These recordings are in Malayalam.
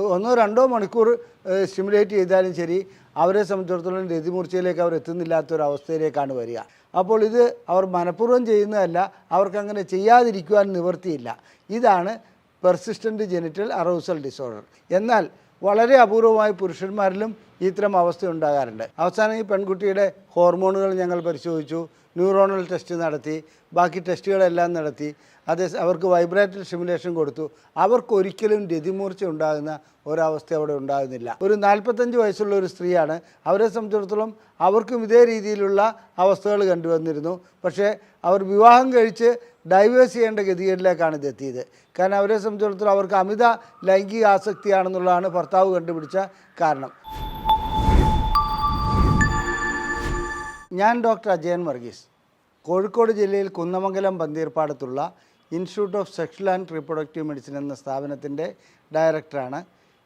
ഒന്നോ രണ്ടോ മണിക്കൂർ സ്റ്റിമുലേറ്റ് ചെയ്താലും ശരി അവരെ സംബന്ധിച്ചിടത്തോളം രതിമൂർച്ചയിലേക്ക് അവർ എത്തുന്നില്ലാത്തൊരവസ്ഥയിലേക്കാണ് വരിക. അപ്പോൾ ഇത് അവർ മനഃപൂർവ്വം ചെയ്യുന്നതല്ല, അവർക്കങ്ങനെ ചെയ്യാതിരിക്കുവാൻ നിവൃത്തിയില്ല. ഇതാണ് പെർസിസ്റ്റൻ്റ് ജെനിറ്റൽ അറൗസൽ ഡിസോർഡർ. എന്നാൽ വളരെ അപൂർവമായി പുരുഷന്മാരിലും ഇത്തരം അവസ്ഥ ഉണ്ടാകാറുണ്ട്. അവസാനം ഈ പെൺകുട്ടിയുടെ ഹോർമോണുകൾ ഞങ്ങൾ പരിശോധിച്ചു, ന്യൂറോണൽ ടെസ്റ്റ് നടത്തി, ബാക്കി ടെസ്റ്റുകളെല്ലാം നടത്തി. അവർക്ക് വൈബ്രേറ്ററി സ്റ്റിമുലേഷൻ കൊടുത്തു. അവർക്കൊരിക്കലും രതിമൂർച്ച ഉണ്ടാകുന്ന ഒരവസ്ഥ അവിടെ ഉണ്ടാകുന്നില്ല. ഒരു 45 വയസ്സുള്ള ഒരു സ്ത്രീയാണ്. അവരെ സംബന്ധിച്ചിടത്തോളം അവർക്കും ഇതേ രീതിയിലുള്ള അവസ്ഥകൾ കണ്ടുവന്നിരുന്നു. പക്ഷേ അവർ വിവാഹം കഴിച്ച് ഡൈവേഴ്സ് ചെയ്യേണ്ട ഗതികേടിലേക്കാണ് ഇതെത്തിയത്. കാരണം അവരെ സംബന്ധിച്ചിടത്തോളം അവർക്ക് അമിത ലൈംഗിക ആസക്തിയാണെന്നുള്ളതാണ് ഭർത്താവ് കണ്ടുപിടിച്ച കാരണം. ഞാൻ ഡോക്ടർ അജയൻ വർഗീസ്, കോഴിക്കോട് ജില്ലയിൽ കുന്നമംഗലം പന്തീർപ്പാടത്തുള്ള institute of sexual and reproductive medicine എന്ന സ്ഥാപനത്തിൻ്റെ ഡയറക്ടറാണ്.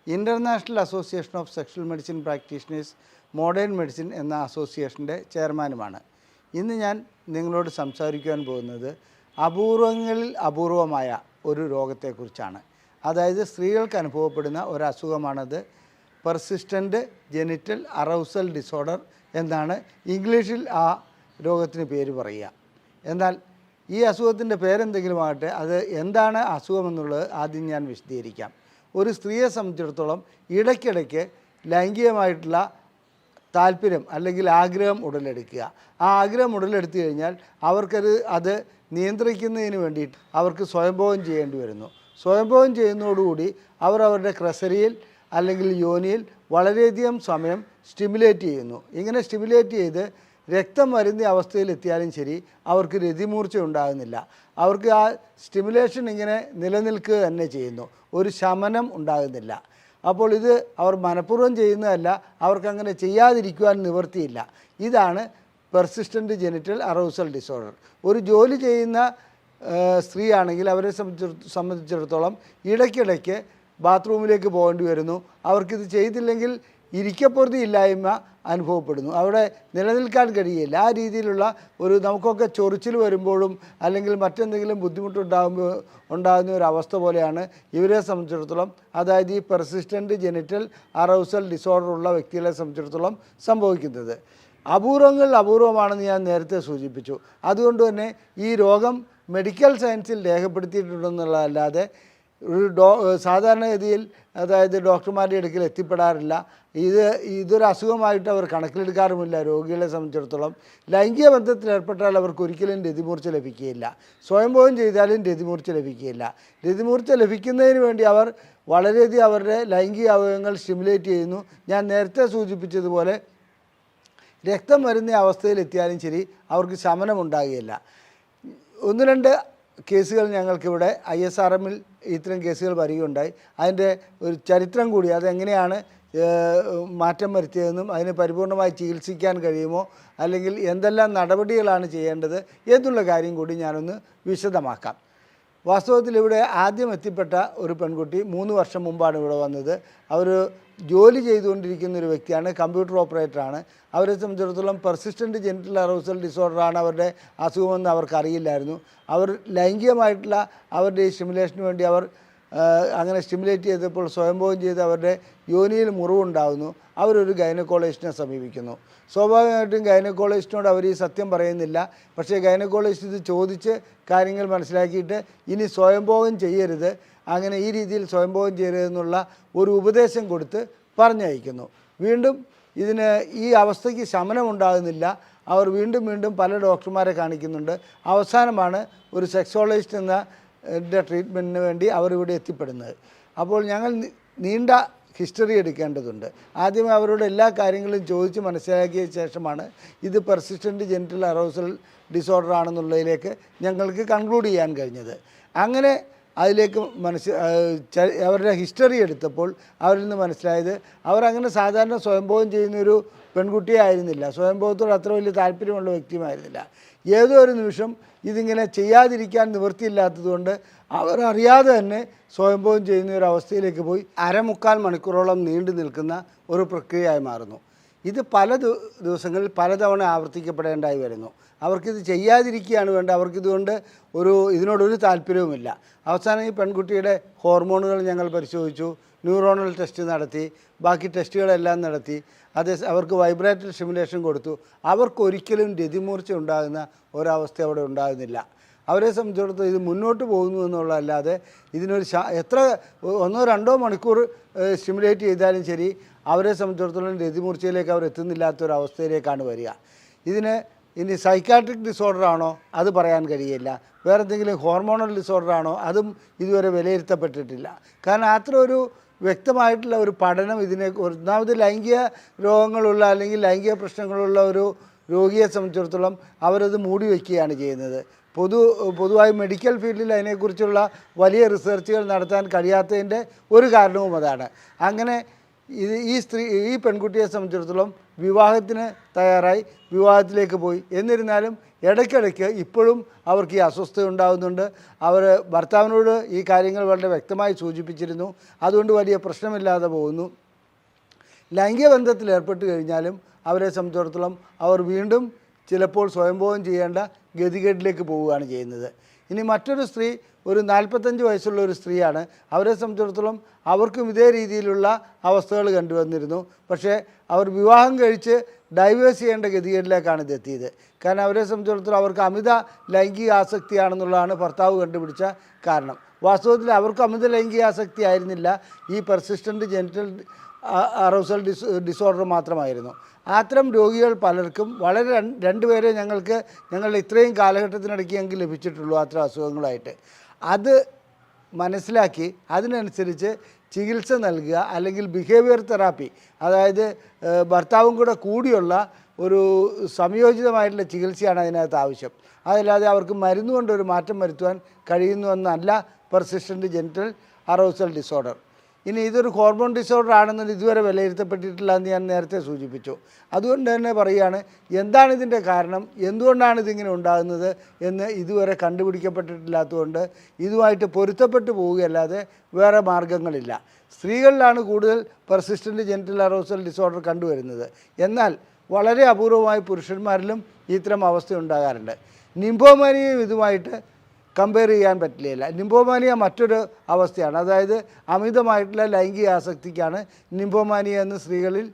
International association of sexual medicine practitioners modern medicine എന്ന അസോസിയേഷൻ്റെ ചെയർമാനുമാണ്. ഇന്ന് ഞാൻ നിങ്ങളോട് സംസാരിക്കുവാൻ പോകുന്നത് അപൂർവങ്ങളിൽ അപൂർവമായ ഒരു രോഗത്തെക്കുറിച്ചാണ്. അതായത് സ്ത്രീകൾക്ക് അനുഭവപ്പെടുന്ന ഒരസുഖമാണത്. പെർസിസ്റ്റൻ്റ് ജെനിറ്റൽ അറൗസൽ ഡിസോർഡർ എന്നാണ് ഇംഗ്ലീഷിൽ ആ രോഗത്തിന് പേര് പറയുക. എന്നാൽ ഈ അസുഖത്തിൻ്റെ പേരെന്തെങ്കിലും ആകട്ടെ, അത് എന്താണ് അസുഖമെന്നുള്ളത് ആദ്യം ഞാൻ വിശദീകരിക്കാം. ഒരു സ്ത്രീയെ സംബന്ധിച്ചിടത്തോളം ഇടയ്ക്കിടയ്ക്ക് ലൈംഗികമായിട്ടുള്ള താല്പര്യം അല്ലെങ്കിൽ ആഗ്രഹം ഉടലെടുക്കുക. ആ ആഗ്രഹം ഉടലെടുത്തു കഴിഞ്ഞാൽ അത് നിയന്ത്രിക്കുന്നതിന് വേണ്ടിയിട്ട് അവർക്ക് സ്വയംഭോഗം ചെയ്യേണ്ടി വരുന്നു. സ്വയംഭോഗം ചെയ്യുന്നതോടുകൂടി അവരുടെ ക്രസരിയിൽ അല്ലെങ്കിൽ യോനിയിൽ വളരെയധികം സമയം സ്റ്റിമുലേറ്റ് ചെയ്യുന്നു. ഇങ്ങനെ സ്റ്റിമുലേറ്റ് ചെയ്ത് രക്തം വരുന്ന അവസ്ഥയിലെത്തിയാലും ശരി അവർക്ക് രതിമൂർച്ച ഉണ്ടാകുന്നില്ല. അവർക്ക് ആ സ്റ്റിമുലേഷൻ ഇങ്ങനെ നിലനിൽക്കുക തന്നെ ചെയ്യുന്നു, ഒരു ശമനം ഉണ്ടാകുന്നില്ല. അപ്പോൾ ഇത് അവർ മനഃപൂർവ്വം ചെയ്യുന്നതല്ല, അവർക്കങ്ങനെ ചെയ്യാതിരിക്കുവാൻ നിവൃത്തിയില്ല. ഇതാണ് പെർസിസ്റ്റൻ്റ് ജെനിറ്റൽ അറൗസൽ ഡിസോർഡർ. ഒരു ജോലി ചെയ്യുന്ന സ്ത്രീയാണെങ്കിൽ അവരെ സംബന്ധിച്ചിടത്തോളം ഇടയ്ക്കിടയ്ക്ക് ബാത്റൂമിലേക്ക് പോകേണ്ടി വരുന്നു. അവർക്കിത് ചെയ്തില്ലെങ്കിൽ ഇരിക്കപ്പൊറുതി ഇല്ലായ്മ അനുഭവപ്പെടുന്നു, അവിടെ നിലനിൽക്കാൻ കഴിയില്ല. ആ രീതിയിലുള്ള നമുക്കൊക്കെ ചൊറിച്ചിൽ വരുമ്പോഴും അല്ലെങ്കിൽ മറ്റെന്തെങ്കിലും ഉണ്ടാകുന്ന ഒരു അവസ്ഥ പോലെയാണ് ഇവരെ സംബന്ധിച്ചിടത്തോളം, അതായത് ഈ പെർസിസ്റ്റൻ്റ് ജെനിറ്റൽ അറൗസൽ ഡിസോർഡർ ഉള്ള വ്യക്തികളെ സംബന്ധിച്ചിടത്തോളം സംഭവിക്കുന്നത്. അപൂർവമാണെന്ന് ഞാൻ നേരത്തെ സൂചിപ്പിച്ചു. അതുകൊണ്ട് തന്നെ ഈ രോഗം മെഡിക്കൽ സയൻസിൽ രേഖപ്പെടുത്തിയിട്ടുണ്ടെന്നുള്ളതല്ലാതെ സാധാരണഗതിയിൽ അതായത് ഡോക്ടർമാരുടെ അടുക്കൽ എത്തിപ്പെടാറില്ല. ഇതൊരു അസുഖമായിട്ട് അവർ കണക്കിലെടുക്കാറുമില്ല. രോഗികളെ സംബന്ധിച്ചിടത്തോളം ലൈംഗിക ബന്ധത്തിൽ ഏർപ്പെട്ടാൽ അവർക്ക് ഒരിക്കലും രതിമൂർച്ച ലഭിക്കുകയില്ല. സ്വയംഭോഗം ചെയ്താലും രതിമൂർച്ച ലഭിക്കുകയില്ല. രതിമൂർച്ച ലഭിക്കുന്നതിന് വേണ്ടി അവർ വളരെയധികം അവരുടെ ലൈംഗിക അവയവങ്ങൾ സ്റ്റിമുലേറ്റ് ചെയ്യുന്നു. ഞാൻ നേരത്തെ സൂചിപ്പിച്ചതുപോലെ രക്തം വരുന്ന അവസ്ഥയിലെത്തിയാലും ശരി അവർക്ക് ശമനമുണ്ടാകുകയില്ല. 1-2 കേസുകൾ ഞങ്ങൾക്കിവിടെ ISRMൽ ഇത്തരം കേസുകൾ വരികയുണ്ടായി. അതിൻ്റെ ഒരു ചരിത്രം കൂടി, അതെങ്ങനെയാണ് മാറ്റം വരുത്തിയതെന്നും അതിനെ പരിപൂർണമായി ചികിത്സിക്കാൻ കഴിയുമോ അല്ലെങ്കിൽ എന്തെല്ലാം നടപടികളാണ് ചെയ്യേണ്ടത് എന്നുള്ള കാര്യം കൂടി ഞാനൊന്ന് വിശദമാക്കാം. വാസ്തവത്തിൽ ഇവിടെ ആദ്യം എത്തിപ്പെട്ട ഒരു പെൺകുട്ടി 3 വർഷം മുമ്പാണ് ഇവിടെ വന്നത്. അവർ ജോലി ചെയ്തുകൊണ്ടിരിക്കുന്ന ഒരു വ്യക്തിയാണ്, കമ്പ്യൂട്ടർ ഓപ്പറേറ്ററാണ്. അവരെ സംബന്ധിച്ചിടത്തോളം പെർസിസ്റ്റൻ്റ് ജെനിറ്റൽ അറൗസൽ ഡിസോർഡറാണ് അവരുടെ അസുഖമെന്ന് അവർക്കറിയില്ലായിരുന്നു. അവർ ലൈംഗികമായിട്ടുള്ള അവരുടെ ഈ സ്റ്റിമുലേഷന് വേണ്ടി അവർ അങ്ങനെ സ്റ്റിമുലേറ്റ് ചെയ്തപ്പോൾ സ്വയംഭോഗം ചെയ്ത് അവരുടെ യോനിയിൽ മുറിവുണ്ടാകുന്നു. അവരൊരു ഗൈനക്കോളജിസ്റ്റിനെ സമീപിക്കുന്നു. സ്വാഭാവികമായിട്ടും ഗൈനക്കോളജിസ്റ്റിനോട് അവർ ഈ സത്യം പറയുന്നില്ല. പക്ഷേ ഗൈനക്കോളജിസ്റ്റ് ഇത് ചോദിച്ച് കാര്യങ്ങൾ മനസ്സിലാക്കിയിട്ട് ഇനി സ്വയംഭോഗം ചെയ്യരുത്, അങ്ങനെ ഈ രീതിയിൽ സ്വയംഭോഗം ചെയ്യരുതെന്നുള്ള ഒരു ഉപദേശം കൊടുത്ത് പറഞ്ഞയക്കുന്നു. വീണ്ടും ഈ അവസ്ഥയ്ക്ക് ശമനമുണ്ടാകുന്നില്ല. അവർ വീണ്ടും പല ഡോക്ടർമാരെ കാണിക്കുന്നുണ്ട്. അവസാനമാണ് ഒരു സെക്സോളജിസ്റ്റ് എന്ന ട്രീറ്റ്മെൻറ്റിന് വേണ്ടി അവരിവിടെ എത്തിപ്പെടുന്നത്. അപ്പോൾ ഞങ്ങൾ നീണ്ട ഹിസ്റ്ററി എടുക്കേണ്ടതുണ്ട്. ആദ്യമേ അവരോട് എല്ലാ കാര്യങ്ങളും ചോദിച്ച് മനസ്സിലാക്കിയ ശേഷമാണ് ഇത് പെർസിസ്റ്റൻ്റ് ജെനിറ്റൽ അറൗസൽ ഡിസോർഡർ ആണെന്നുള്ളതിലേക്ക് ഞങ്ങൾക്ക് കൺക്ലൂഡ് ചെയ്യാൻ കഴിഞ്ഞത്. അങ്ങനെ അതിലേക്ക് അവരുടെ ഹിസ്റ്ററി എടുത്തപ്പോൾ അവരിൽ നിന്ന് മനസ്സിലായത് അവരങ്ങനെ സാധാരണ സ്വയംഭോഗം ചെയ്യുന്നൊരു പെൺകുട്ടിയെ ആയിരുന്നില്ല, സ്വയംഭോഗത്തോട് അത്ര വലിയ താല്പര്യമുള്ള വ്യക്തിയുമായിരുന്നില്ല. ഏതോ ഒരു നിമിഷം ഇതിങ്ങനെ ചെയ്യാതിരിക്കാൻ നിവൃത്തിയില്ലാത്തതുകൊണ്ട് അവർ അറിയാതെ തന്നെ സ്വയംഭോഗം ചെയ്യുന്ന ഒരു അവസ്ഥയിലേക്ക് പോയി 1/4 മണിക്കൂറോളം നീണ്ടു നിൽക്കുന്ന ഒരു പ്രക്രിയയായി മാറുന്നു. ഇത് പല ദിവസങ്ങളിൽ പലതവണ ആവർത്തിക്കപ്പെടേണ്ടായി വരുന്നു. അവർക്കിത് ചെയ്യാതിരിക്കുകയാണ് വേണ്ടത്. അവർക്കിതുകൊണ്ട് ഇതിനോടൊരു താല്പര്യവുമില്ല. അവസാനം ഈ പെൺകുട്ടിയുടെ ഹോർമോണുകൾ ഞങ്ങൾ പരിശോധിച്ചു, ന്യൂറോണൽ ടെസ്റ്റ് നടത്തി, ബാക്കി ടെസ്റ്റുകളെല്ലാം നടത്തി. അവർക്ക് വൈബ്രേറ്ററി സ്റ്റിമുലേഷൻ കൊടുത്തു. അവർക്കൊരിക്കലും രതിമൂർച്ച ഉണ്ടാകുന്ന ഒരവസ്ഥ അവിടെ ഉണ്ടാകുന്നില്ല. അവരെ സംബന്ധിച്ചിടത്തോളം ഇത് മുന്നോട്ട് പോകുന്നു എന്നുള്ളതല്ലാതെ ഇതിനൊരു എത്ര 1-2 മണിക്കൂർ സ്റ്റിമുലേറ്റ് ചെയ്താലും ശരി, അവരെ സംബന്ധിച്ചിടത്തോളം രതിമൂർച്ചയിലേക്ക് അവർ എത്തുന്നില്ലാത്തൊരവസ്ഥയിലേക്കാണ് വരിക. ഇനി സൈക്കാട്രിക് ഡിസോർഡർ ആണോ അത് പറയാൻ കഴിയില്ല. വേറെ എന്തെങ്കിലും ഹോർമോണൽ ഡിസോർഡർ ആണോ അതും ഇതുവരെ വിലയിരുത്തപ്പെട്ടിട്ടില്ല. കാരണം അത്ര ഒരു വ്യക്തമായിട്ടുള്ള ഒരു പഠനം ഒന്നാമത് ലൈംഗിക രോഗങ്ങളുള്ള അല്ലെങ്കിൽ ലൈംഗിക പ്രശ്നങ്ങളുള്ള ഒരു രോഗിയെ സംബന്ധിച്ചിടത്തോളം അവരത് മൂടി വയ്ക്കുകയാണ് ചെയ്യുന്നത്. പൊതുവായി മെഡിക്കൽ ഫീൽഡിൽ അതിനെക്കുറിച്ചുള്ള വലിയ റിസർച്ചുകൾ നടത്താൻ കഴിയാത്തതിൻ്റെ ഒരു കാരണവും അതാണ്. അങ്ങനെ ഈ പെൺകുട്ടിയെ സംബന്ധിച്ചിടത്തോളം വിവാഹത്തിന് തയ്യാറായി വിവാഹത്തിലേക്ക് പോയി. എന്നിരുന്നാലും ഇടയ്ക്കിടയ്ക്ക് ഇപ്പോഴും അവർക്ക് ഈ അസ്വസ്ഥത ഉണ്ടാകുന്നുണ്ട്. അവർ ഭർത്താവിനോട് ഈ കാര്യങ്ങൾ വളരെ വ്യക്തമായി സൂചിപ്പിച്ചിരുന്നു. അതുകൊണ്ട് വലിയ പ്രശ്നമില്ലാതെ പോകുന്നു. ലൈംഗിക ബന്ധത്തിൽ ഏർപ്പെട്ട് കഴിഞ്ഞാലും അവരെ സംബന്ധിച്ചിടത്തോളം അവർ വീണ്ടും ചിലപ്പോൾ സ്വയംഭോഗം ചെയ്യേണ്ട ഗതികേട്ടിലേക്ക് പോവുകയാണ് ചെയ്യുന്നത്. ഇനി മറ്റൊരു സ്ത്രീ ഒരു 45 വയസ്സുള്ള ഒരു സ്ത്രീയാണ്. അവരെ സംബന്ധിച്ചിടത്തോളം അവർക്കും ഇതേ രീതിയിലുള്ള അവസ്ഥകൾ കണ്ടുവന്നിരുന്നു. പക്ഷേ അവർ വിവാഹം കഴിച്ച് ഡൈവേഴ്സ് ചെയ്യേണ്ട ഗതികേട്ടിലേക്കാണ് ഇതെത്തിയത്. കാരണം അവരെ സംബന്ധിച്ചിടത്തോളം അവർക്ക് അമിത ലൈംഗിക ആസക്തിയാണെന്നുള്ളതാണ് ഭർത്താവ് കണ്ടുപിടിച്ച കാരണം. വാസ്തവത്തിൽ അവർക്ക് അമിത ലൈംഗിക ആസക്തി ആയിരുന്നില്ല, ഈ പെർസിസ്റ്റൻ്റ് ജെനിറ്റൽ അറൗസൽ ഡിസോർഡർ മാത്രമായിരുന്നു. അത്തരം രോഗികൾ പലർക്കും വളരെ 2 പേരെ ഞങ്ങളുടെ ഇത്രയും കാലഘട്ടത്തിനിടയ്ക്ക് ഞങ്ങൾക്ക് ലഭിച്ചിട്ടുള്ളൂ അത്തരം അസുഖങ്ങളായിട്ട്. അത് മനസ്സിലാക്കി അതിനനുസരിച്ച് ചികിത്സ നൽകുക, അല്ലെങ്കിൽ ബിഹേവിയർ തെറാപ്പി, അതായത് ഭർത്താവും കൂടിയുള്ള ഒരു സംയോജിതമായിട്ടുള്ള ചികിത്സയാണ് അതിനകത്ത് ആവശ്യം. അതല്ലാതെ അവർക്ക് മരുന്ന് കൊണ്ടൊരു മാറ്റം വരുത്തുവാൻ കഴിയുന്നുവെന്നല്ല പെർസിസ്റ്റൻ്റ് ജെനിറ്റൽ അറൗസൽ ഡിസോർഡർ. ഇനി ഇതൊരു ഹോർമോൺ ഡിസോർഡർ ആണെന്നത് ഇതുവരെ വിലയിരുത്തപ്പെട്ടിട്ടില്ല എന്ന് ഞാൻ നേരത്തെ സൂചിപ്പിച്ചു. അതുകൊണ്ട് തന്നെ പറയുകയാണ്, എന്താണ് ഇതിൻ്റെ കാരണം, എന്തുകൊണ്ടാണ് ഇതിങ്ങനെ ഉണ്ടാകുന്നത് എന്ന് ഇതുവരെ കണ്ടുപിടിക്കപ്പെട്ടിട്ടില്ലാത്തതുകൊണ്ട് ഇതുമായിട്ട് പൊരുത്തപ്പെട്ടു പോവുകയല്ലാതെ വേറെ മാർഗങ്ങളില്ല. സ്ത്രീകളിലാണ് കൂടുതൽ പെർസിസ്റ്റൻ്റ് ജെനിറ്റൽ അറൗസൽ ഡിസോർഡർ കണ്ടുവരുന്നത്. എന്നാൽ വളരെ അപൂർവമായി പുരുഷന്മാരിലും ഇത്തരം അവസ്ഥ ഉണ്ടാകാറുണ്ട്. നിംഫോമാനിയയും ഇതുമായിട്ട് കമ്പയർ ചെയ്യാൻ പറ്റില്ല. നിംഫോമാനിയ മറ്റൊരു അവസ്ഥയാണ്. അതായത് അമിതമായിട്ടുള്ള ലൈംഗിക ആസക്തിക്കാണ് നിംഫോമാനിയ എന്ന് സ്ത്രീകളിൽ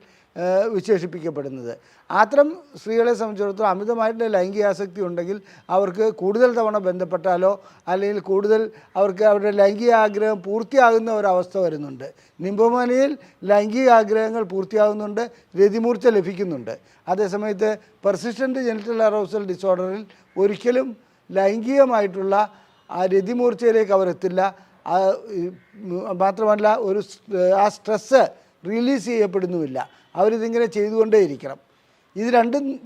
വിശേഷിപ്പിക്കപ്പെടുന്നത്. അത്തരം സ്ത്രീകളെ സംബന്ധിച്ചിടത്തോളം അമിതമായിട്ടുള്ള ലൈംഗിക ആസക്തി ഉണ്ടെങ്കിൽ അവർക്ക് കൂടുതൽ തവണ ബന്ധപ്പെട്ടാലോ അല്ലെങ്കിൽ കൂടുതൽ അവർക്ക് അവരുടെ ലൈംഗിക ആഗ്രഹം പൂർത്തിയാകുന്ന ഒരവസ്ഥ വരുന്നുണ്ട്. നിംഫോമാനിയയിൽ ലൈംഗിക ആഗ്രഹങ്ങൾ പൂർത്തിയാകുന്നുണ്ട്, രതിമൂർച്ച ലഭിക്കുന്നുണ്ട്. അതേസമയത്ത് പെർസിസ്റ്റൻ്റ് ജെനിറ്റൽ അറൗസൽ ഡിസോർഡറിൽ ഒരിക്കലും ലൈംഗികമായിട്ടുള്ള ആ രതിമൂർച്ചയിലേക്ക് അവരെത്തില്ല. മാത്രമല്ല ആ സ്ട്രെസ്സ് റിലീസ് ചെയ്യപ്പെടുന്നുമില്ല. അവരിതിങ്ങനെ ചെയ്തുകൊണ്ടേയിരിക്കണം. ഇത്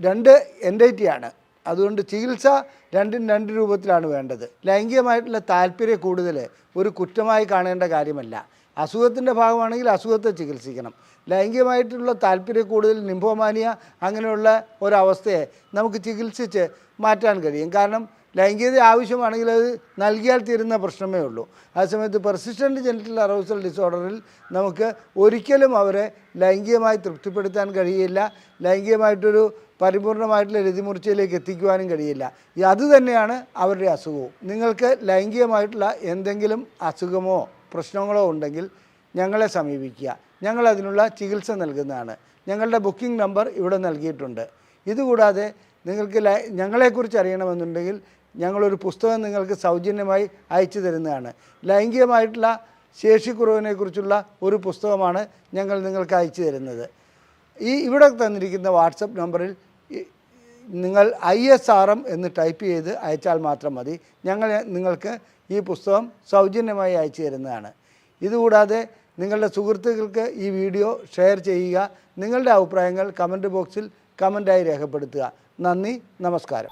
രണ്ട് എൻറ്റൈറ്റിയാണ്. അതുകൊണ്ട് ചികിത്സ രണ്ടും 2 രൂപത്തിലാണ് വേണ്ടത്. ലൈംഗികമായിട്ടുള്ള താല്പര്യ കൂടുതൽ ഒരു കുറ്റമായി കാണേണ്ട കാര്യമല്ല. അസുഖത്തിൻ്റെ ഭാഗമാണെങ്കിൽ അസുഖത്തെ ചികിത്സിക്കണം. ലൈംഗികമായിട്ടുള്ള താല്പര്യ കൂടുതൽ, നിംഫോമാനിയ അങ്ങനെയുള്ള ഒരവസ്ഥയെ നമുക്ക് ചികിത്സിച്ച് മാറ്റാൻ കഴിയും. കാരണം ലൈംഗികത ആവശ്യമാണെങ്കിൽ അത് നൽകിയാൽ തീരുന്ന പ്രശ്നമേ ഉള്ളൂ. അതേസമയത്ത് പെർസിസ്റ്റൻ്റ് ജെനിറ്റൽ അറൗസൽ ഡിസോർഡറിൽ നമുക്ക് ഒരിക്കലും അവരെ ലൈംഗികമായി തൃപ്തിപ്പെടുത്താൻ കഴിയില്ല, ലൈംഗികമായിട്ടൊരു പരിപൂർണമായിട്ടുള്ള രതിമൂർച്ചയിലേക്ക് എത്തിക്കുവാനും കഴിയില്ല. അതുതന്നെയാണ് അവരുടെ അസുഖവും. നിങ്ങൾക്ക് ലൈംഗികമായിട്ടുള്ള എന്തെങ്കിലും അസുഖമോ പ്രശ്നങ്ങളോ ഉണ്ടെങ്കിൽ ഞങ്ങളെ സമീപിക്കുക. ഞങ്ങളതിനുള്ള ചികിത്സ നൽകുന്നതാണ്. ഞങ്ങളുടെ ബുക്കിംഗ് നമ്പർ ഇവിടെ നൽകിയിട്ടുണ്ട്. ഇതുകൂടാതെ നിങ്ങൾക്ക് ഞങ്ങളെക്കുറിച്ച് അറിയണമെന്നുണ്ടെങ്കിൽ ഞങ്ങളൊരു പുസ്തകം നിങ്ങൾക്ക് സൗജന്യമായി അയച്ചു തരുന്നതാണ്. ലൈംഗികമായിട്ടുള്ള ശേഷിക്കുറവിനെക്കുറിച്ചുള്ള ഒരു പുസ്തകമാണ് ഞങ്ങൾ നിങ്ങൾക്ക് അയച്ചു തരുന്നത്. ഇവിടെ തന്നിരിക്കുന്ന വാട്സപ്പ് നമ്പറിൽ നിങ്ങൾ ISRM എന്ന് ടൈപ്പ് ചെയ്ത് അയച്ചാൽ മാത്രം മതി. ഞങ്ങൾ നിങ്ങൾക്ക് ഈ പുസ്തകം സൗജന്യമായി അയച്ചു തരുന്നതാണ്. ഇതുകൂടാതെ നിങ്ങളുടെ സുഹൃത്തുക്കൾക്ക് ഈ വീഡിയോ ഷെയർ ചെയ്യുക. നിങ്ങളുടെ അഭിപ്രായങ്ങൾ കമൻറ്റ് ബോക്സിൽ കമൻറ്റായി രേഖപ്പെടുത്തുക. നന്ദി, നമസ്കാരം.